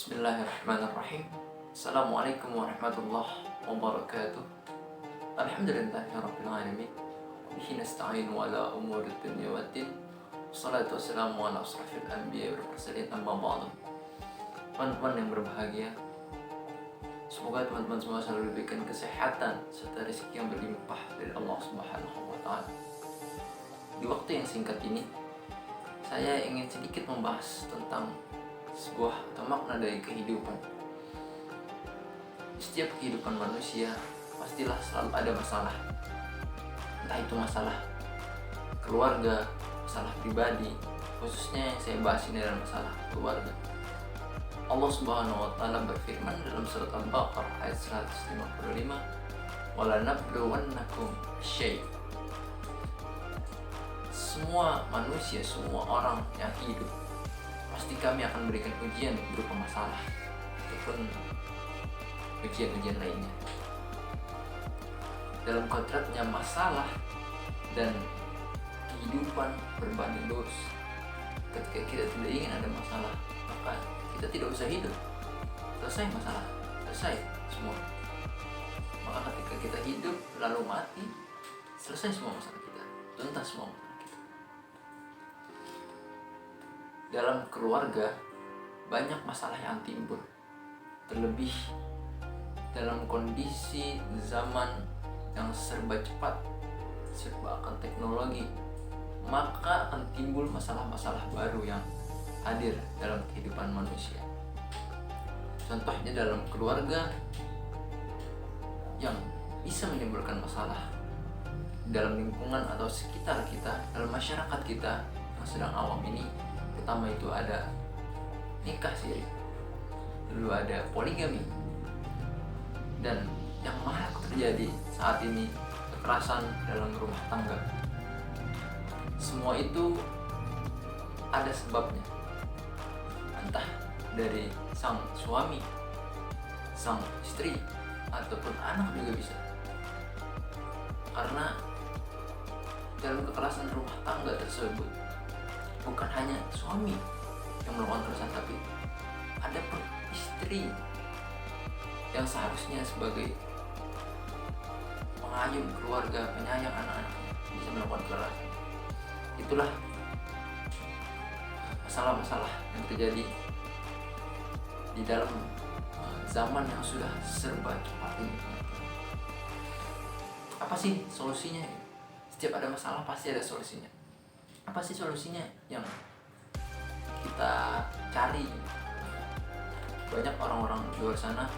Bismillahirrahmanirrahim. Assalamualaikum warahmatullahi wabarakatuh. Alhamdulillahirabbil alamin. Bihi nasta'in wa ala umuri dunya waddin. Wassalatu wassalamu ala asrafil anbiya wal mursalin, amma ba'du. Teman-teman yang berbahagia, semoga teman-teman semua selalu diberikan kesehatan serta rezeki yang berlimpah dari Allah Subhanahu wa taala. Di waktu yang singkat ini, saya ingin sedikit membahas tentang sebuah atau makna dari kehidupan. Di setiap kehidupan manusia pastilah selalu ada masalah. Entah itu masalah keluarga, masalah pribadi, khususnya yang saya bahas ini adalah masalah keluarga. Allah Subhanahu wa taala berfirman dalam surat Al-Baqarah ayat 155, "Wala nabluwannakum syai'." Semua manusia, semua orang yang hidup pasti kami akan berikan ujian berupa masalah ataupun ujian-ujian lainnya. Dalam kodratnya masalah dan kehidupan berbanding lurus. Ketika kita tidak ingin ada masalah, maka kita tidak usah hidup. Selesai masalah, selesai semua. Maka ketika kita hidup lalu mati, selesai semua masalah kita, tuntas semua masalah kita. Dalam keluarga banyak masalah yang timbul, terlebih dalam kondisi zaman yang serba cepat, serba akan teknologi, maka akan timbul masalah-masalah baru yang hadir dalam kehidupan manusia. Contohnya dalam keluarga yang bisa menimbulkan masalah dalam lingkungan atau sekitar kita, dalam masyarakat kita yang sedang awam ini. Pertama itu ada nikah siri, lalu ada poligami, dan yang marak terjadi saat ini kekerasan dalam rumah tangga. Semua itu ada sebabnya, entah dari sang suami, sang istri, ataupun anak juga bisa. Karena dalam kekerasan rumah tangga tersebut bukan hanya suami yang melakukan kekerasan, tapi ada pun istri yang seharusnya sebagai pengayom keluarga, penyayang anak-anaknya bisa melakukan kekerasan. Itulah masalah-masalah yang terjadi di dalam zaman yang sudah serba cepat ini. Apa sih solusinya? Setiap ada masalah pasti ada solusinya. Apa sih solusinya yang kita cari? Banyak orang-orang di luar sana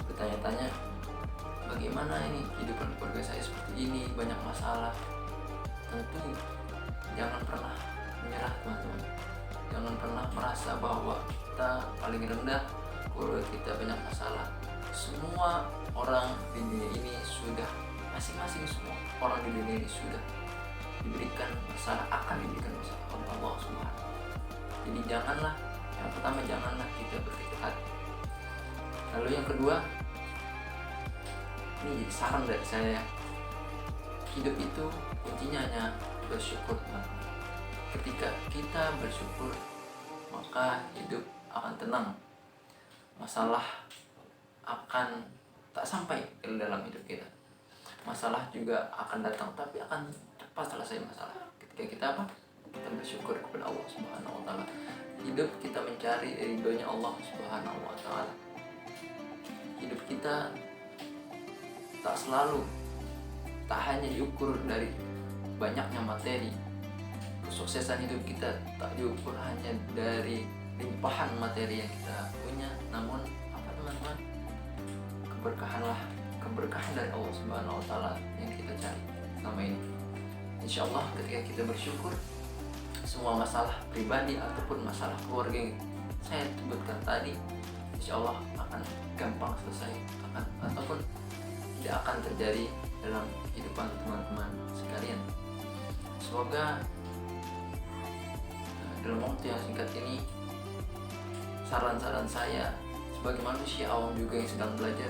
bertanya-tanya, bagaimana ini kehidupan keluarga saya seperti ini, banyak masalah. Tentu jangan pernah menyerah, teman-teman. Jangan pernah merasa bahwa kita paling rendah, keluarga kita banyak masalah. Semua orang di dunia ini sudah, masing-masing semua orang di dunia ini sudah diberikan masalah, akan diberikan masalah oleh Allah Subhanahu. Jadi janganlah, yang pertama janganlah kita berkecil hati. Lalu yang kedua, ini jadi saran dari saya, hidup itu kuncinya hanya bersyukur, teman-teman. Ketika kita bersyukur, maka hidup akan tenang. Masalah akan tak sampai ke dalam hidup kita. Masalah juga akan datang, tapi akan cepat selesai masalah. Ketika kita apa? Kita bersyukur kepada Allah Subhanahu wa taala. Hidup kita mencari ridhonya Allah Subhanahu wa taala. Hidup kita tak selalu, tak hanya diukur dari banyaknya materi. Kesuksesan hidup kita tak diukur hanya dari limpahan materi yang kita punya, namun apa, teman-teman? Keberkahan dari Allah Subhanahu wa taala yang kita cari selama ini. Insyaallah ketika kita bersyukur, semua masalah pribadi ataupun masalah keluarga yang saya sebutkan tadi, insyaallah akan gampang selesai, ataupun tidak akan terjadi dalam kehidupan teman-teman sekalian. Semoga dalam waktu yang singkat ini, saran-saran saya sebagai manusia awam juga yang sedang belajar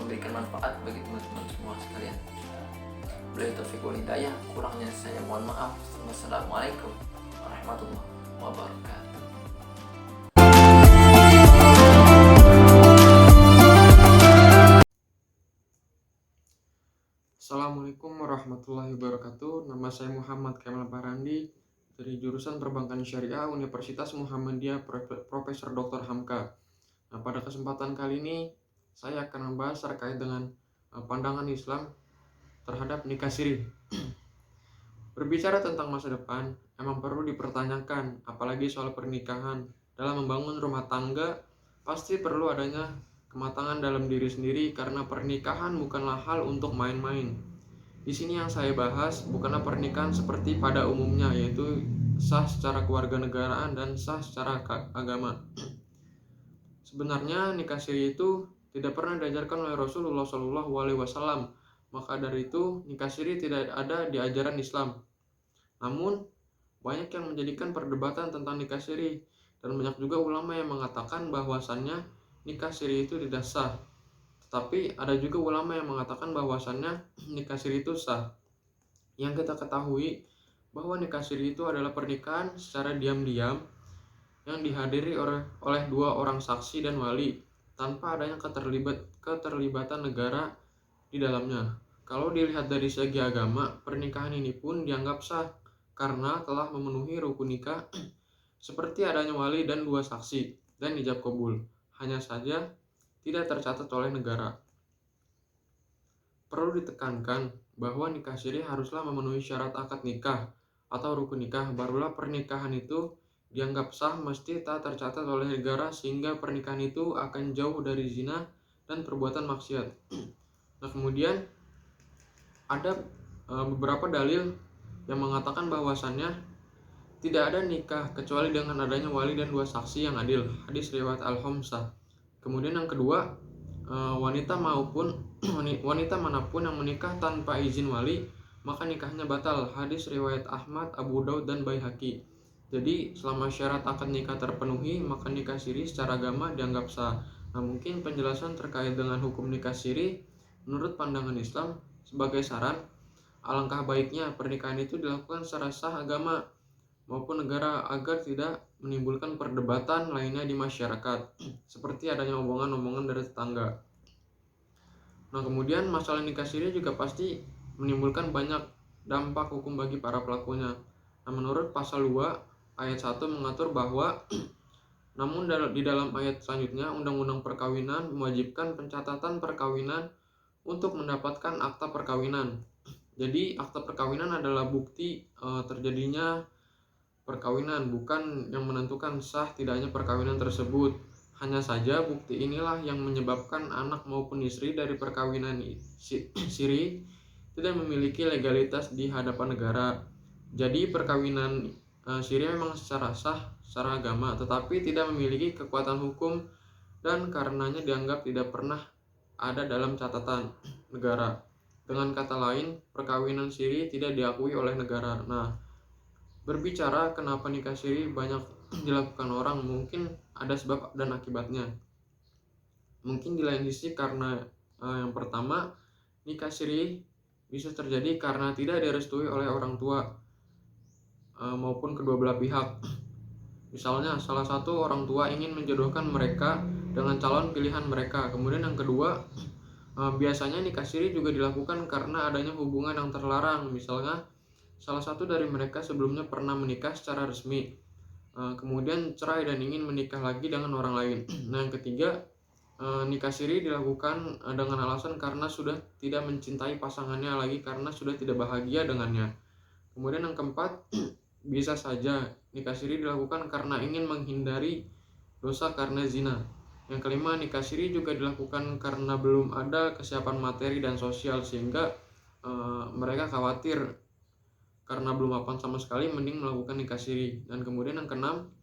memberikan manfaat bagi teman-teman semua sekalian. Billahi taufiq wal hidayah, kurangnya saya mohon maaf. Wassalamualaikum warahmatullahi wabarakatuh. Assalamualaikum warahmatullahi wabarakatuh. Nama saya Muhammad Kemal Parandi dari jurusan Perbankan Syariah Universitas Muhammadiyah Profesor Dr. Hamka. Nah, pada kesempatan kali ini saya akan membahas terkait dengan pandangan Islam terhadap nikah siri. Berbicara tentang masa depan, emang perlu dipertanyakan, apalagi soal pernikahan. Dalam membangun rumah tangga, pasti perlu adanya kematangan dalam diri sendiri karena pernikahan bukanlah hal untuk main-main. Di sini yang saya bahas bukanlah pernikahan seperti pada umumnya, yaitu sah secara kewarganegaraan dan sah secara agama. Sebenarnya nikah siri itu tidak pernah diajarkan oleh Rasulullah SAW. Maka dari itu nikah siri tidak ada di ajaran Islam. Namun banyak yang menjadikan perdebatan tentang nikah siri, dan banyak juga ulama yang mengatakan bahwasannya nikah siri itu tidak sah. Tetapi ada juga ulama yang mengatakan bahwasannya nikah siri itu sah. Yang kita ketahui bahwa nikah siri itu adalah pernikahan secara diam-diam yang dihadiri oleh dua orang saksi dan wali tanpa adanya keterlibatan negara di dalamnya. Kalau dilihat dari segi agama, pernikahan ini pun dianggap sah karena telah memenuhi rukun nikah seperti adanya wali dan dua saksi dan ijab kabul. Hanya saja tidak tercatat oleh negara. Perlu ditekankan bahwa nikah siri haruslah memenuhi syarat akad nikah atau rukun nikah, barulah pernikahan itu dianggap sah, mesti tak tercatat oleh negara sehingga pernikahan itu akan jauh dari zina dan perbuatan maksiat. Nah, kemudian ada beberapa dalil yang mengatakan bahwasannya tidak ada nikah kecuali dengan adanya wali dan dua saksi yang adil. Hadis riwayat Al-Homsah. Kemudian yang kedua, wanita manapun yang menikah tanpa izin wali maka nikahnya batal. Hadis riwayat Ahmad, Abu Daud dan Baihaqi. Jadi selama syarat akad nikah terpenuhi maka nikah siri secara agama dianggap sah. Nah, mungkin penjelasan terkait dengan hukum nikah siri menurut pandangan Islam sebagai saran, alangkah baiknya pernikahan itu dilakukan secara sah agama maupun negara agar tidak menimbulkan perdebatan lainnya di masyarakat seperti adanya omongan-omongan dari tetangga. Nah, kemudian masalah nikah siri juga pasti menimbulkan banyak dampak hukum bagi para pelakunya. Nah, menurut pasal 2 ayat 1 mengatur bahwa namun di dalam ayat selanjutnya Undang-Undang Perkawinan mewajibkan pencatatan perkawinan untuk mendapatkan akta perkawinan. Jadi akta perkawinan adalah bukti terjadinya perkawinan, bukan yang menentukan sah tidaknya perkawinan tersebut. Hanya saja bukti inilah yang menyebabkan anak maupun istri dari perkawinan siri tidak memiliki legalitas di hadapan negara. Jadi perkawinan siri memang secara sah secara agama, tetapi tidak memiliki kekuatan hukum dan karenanya dianggap tidak pernah ada dalam catatan negara. Dengan kata lain, perkawinan siri tidak diakui oleh negara. Nah, berbicara kenapa nikah siri banyak dilakukan orang, mungkin ada sebab dan akibatnya. Mungkin di lain sisi karena yang pertama, nikah siri bisa terjadi karena tidak direstui oleh orang tua maupun kedua belah pihak. Misalnya salah satu orang tua ingin menjodohkan mereka dengan calon pilihan mereka. Kemudian yang kedua, biasanya nikah siri juga dilakukan karena adanya hubungan yang terlarang. Misalnya salah satu dari mereka sebelumnya pernah menikah secara resmi, kemudian cerai dan ingin menikah lagi dengan orang lain. Nah, yang ketiga, nikah siri dilakukan dengan alasan karena sudah tidak mencintai pasangannya lagi karena sudah tidak bahagia dengannya. Kemudian yang keempat, bisa saja nikah siri dilakukan karena ingin menghindari dosa karena zina. Yang kelima, nikah siri juga dilakukan karena belum ada kesiapan materi dan sosial sehingga mereka khawatir karena belum mapan sama sekali mending melakukan nikah siri. Dan kemudian yang keenam,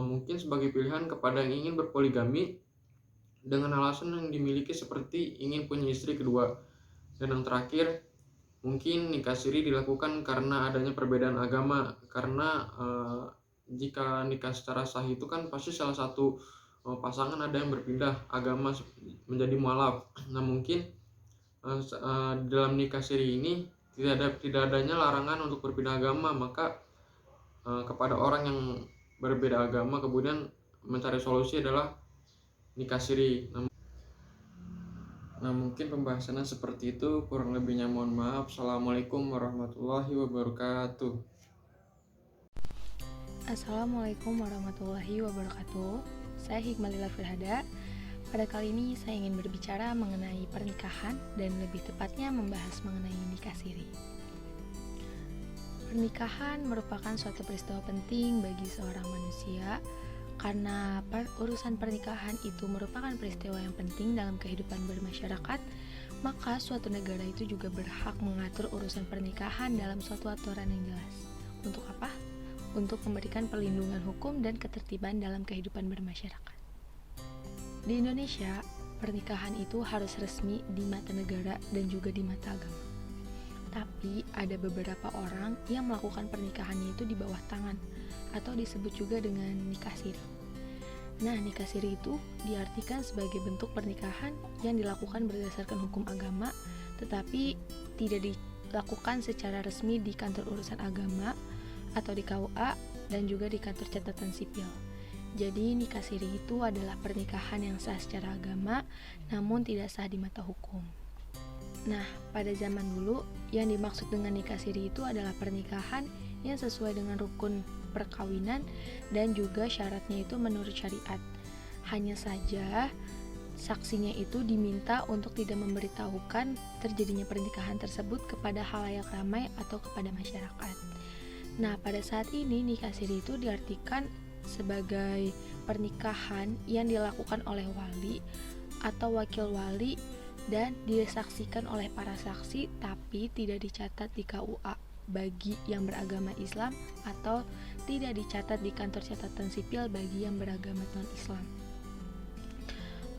mungkin sebagai pilihan kepada yang ingin berpoligami dengan alasan yang dimiliki seperti ingin punya istri kedua. Dan yang terakhir, mungkin nikah siri dilakukan karena adanya perbedaan agama, karena jika nikah secara sah itu kan pasti salah satu pasangan ada yang berpindah agama menjadi mualaf. Nah, mungkin dalam nikah siri ini tidak adanya larangan untuk berpindah agama, maka kepada orang yang berbeda agama kemudian mencari solusi adalah nikah siri. Nah, mungkin pembahasannya seperti itu, kurang lebihnya mohon maaf. Assalamualaikum warahmatullahi wabarakatuh. Assalamualaikum warahmatullahi wabarakatuh. Saya Hikmalila Firhada. Pada kali ini saya ingin berbicara mengenai pernikahan dan lebih tepatnya membahas mengenai nikah siri. Pernikahan merupakan suatu peristiwa penting bagi seorang manusia karena urusan pernikahan itu merupakan peristiwa yang penting dalam kehidupan bermasyarakat, maka suatu negara itu juga berhak mengatur urusan pernikahan dalam suatu aturan yang jelas. Untuk apa? Untuk memberikan perlindungan hukum dan ketertiban dalam kehidupan bermasyarakat. Di Indonesia, pernikahan itu harus resmi di mata negara dan juga di mata agama. Tapi ada beberapa orang yang melakukan pernikahannya itu di bawah tangan atau disebut juga dengan nikah siri. Nah, nikah siri itu diartikan sebagai bentuk pernikahan yang dilakukan berdasarkan hukum agama, tetapi tidak dilakukan secara resmi di kantor urusan agama atau di KUA dan juga di kantor catatan sipil. Jadi nikah siri itu adalah pernikahan yang sah secara agama namun tidak sah di mata hukum. Nah, pada zaman dulu yang dimaksud dengan nikah siri itu adalah pernikahan yang sesuai dengan rukun perkawinan dan juga syaratnya itu menurut syariat. Hanya saja saksinya itu diminta untuk tidak memberitahukan terjadinya pernikahan tersebut kepada khalayak ramai atau kepada masyarakat. Nah, pada saat ini nikah siri itu diartikan sebagai pernikahan yang dilakukan oleh wali atau wakil wali dan disaksikan oleh para saksi tapi tidak dicatat di KUA bagi yang beragama Islam atau tidak dicatat di kantor catatan sipil bagi yang beragama non-Islam.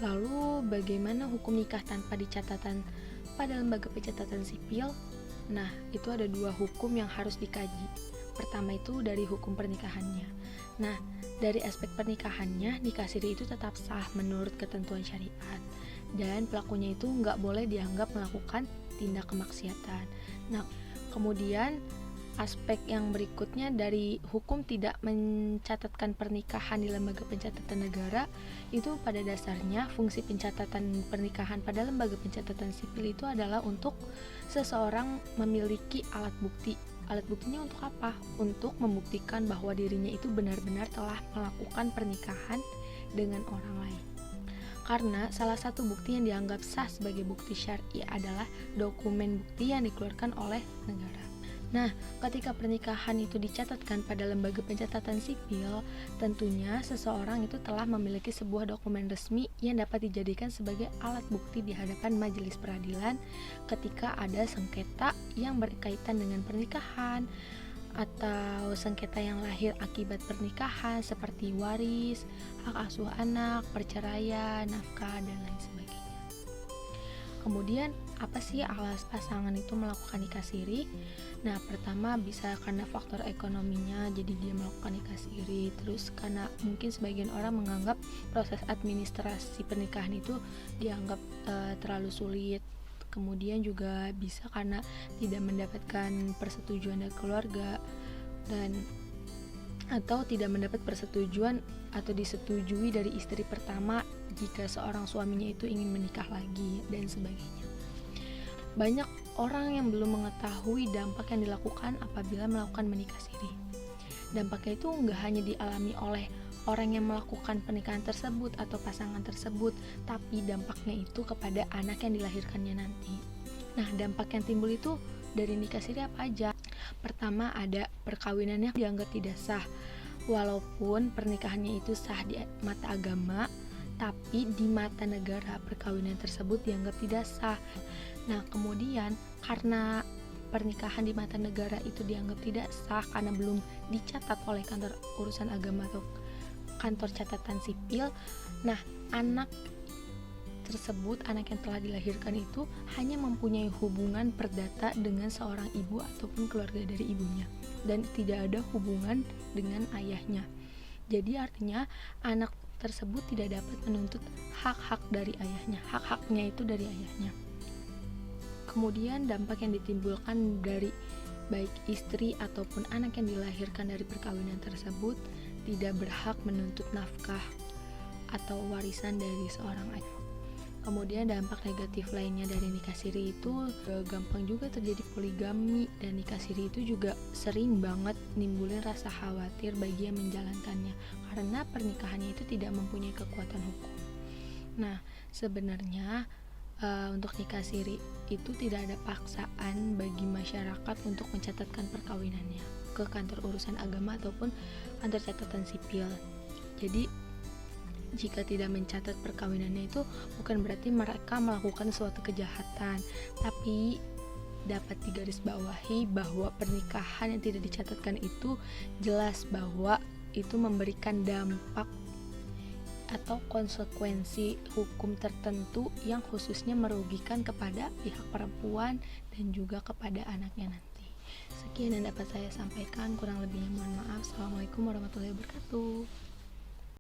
Lalu bagaimana hukum nikah tanpa dicatatan pada lembaga pencatatan sipil? Nah, itu ada dua hukum yang harus dikaji. Pertama itu dari hukum pernikahannya. Nah, dari aspek pernikahannya, nikah siri itu tetap sah menurut ketentuan syariat dan pelakunya itu nggak boleh dianggap melakukan tindak kemaksiatan. Nah, kemudian aspek yang berikutnya dari hukum tidak mencatatkan pernikahan di lembaga pencatatan negara, itu pada dasarnya fungsi pencatatan pernikahan pada lembaga pencatatan sipil itu adalah untuk seseorang memiliki alat bukti. Alat buktinya untuk apa? Untuk membuktikan bahwa dirinya itu benar-benar telah melakukan pernikahan dengan orang lain. Karena salah satu bukti yang dianggap sah sebagai bukti syar'i adalah dokumen bukti yang dikeluarkan oleh negara. Nah, ketika pernikahan itu dicatatkan pada lembaga pencatatan sipil, tentunya seseorang itu telah memiliki sebuah dokumen resmi yang dapat dijadikan sebagai alat bukti di hadapan majelis peradilan ketika ada sengketa yang berkaitan dengan pernikahan atau sengketa yang lahir akibat pernikahan seperti waris, hak asuh anak, perceraian, nafkah, dan lain sebagainya. Kemudian, apa sih alas pasangan itu melakukan nikah siri? Nah, pertama bisa karena faktor ekonominya, jadi dia melakukan nikah siri. Terus karena mungkin sebagian orang menganggap proses administrasi pernikahan itu dianggap terlalu sulit. Kemudian juga bisa karena tidak mendapatkan persetujuan dari keluarga dan atau tidak mendapat persetujuan atau disetujui dari istri pertama jika seorang suaminya itu ingin menikah lagi dan sebagainya. Banyak orang yang belum mengetahui dampak yang dilakukan apabila melakukan menikah siri. Dampaknya itu nggak hanya dialami oleh orang yang melakukan pernikahan tersebut atau pasangan tersebut, tapi dampaknya itu kepada anak yang dilahirkannya nanti. Nah, dampak yang timbul itu dari nikah siri apa aja? Pertama, ada perkawinannya dianggap tidak sah. Walaupun pernikahannya itu sah di mata agama, tapi di mata negara perkawinan tersebut dianggap tidak sah. Nah, kemudian karena pernikahan di mata negara itu dianggap tidak sah karena belum dicatat oleh kantor urusan agama atau kantor catatan sipil. Nah, anak tersebut, anak yang telah dilahirkan itu hanya mempunyai hubungan perdata dengan seorang ibu ataupun keluarga dari ibunya dan tidak ada hubungan dengan ayahnya. Jadi artinya anak tersebut tidak dapat menuntut hak-hak dari ayahnya, hak-haknya itu dari ayahnya. Kemudian dampak yang ditimbulkan dari baik istri ataupun anak yang dilahirkan dari perkawinan tersebut tidak berhak menuntut nafkah atau warisan dari seorang ayah. Kemudian dampak negatif lainnya dari nikah siri itu gampang juga terjadi poligami, dan nikah siri itu juga sering banget nimbulin rasa khawatir bagi yang menjalankannya karena pernikahannya itu tidak mempunyai kekuatan hukum. Nah, sebenarnya untuk nikah siri itu tidak ada paksaan bagi masyarakat untuk mencatatkan perkawinannya ke kantor urusan agama ataupun kantor catatan sipil. Jadi jika tidak mencatat perkawinannya itu bukan berarti mereka melakukan suatu kejahatan, tapi dapat digarisbawahi bahwa pernikahan yang tidak dicatatkan itu jelas bahwa itu memberikan dampak atau konsekuensi hukum tertentu yang khususnya merugikan kepada pihak perempuan dan juga kepada anaknya nanti. Sekian yang dapat saya sampaikan, kurang lebihnya mohon maaf. Assalamualaikum warahmatullahi wabarakatuh.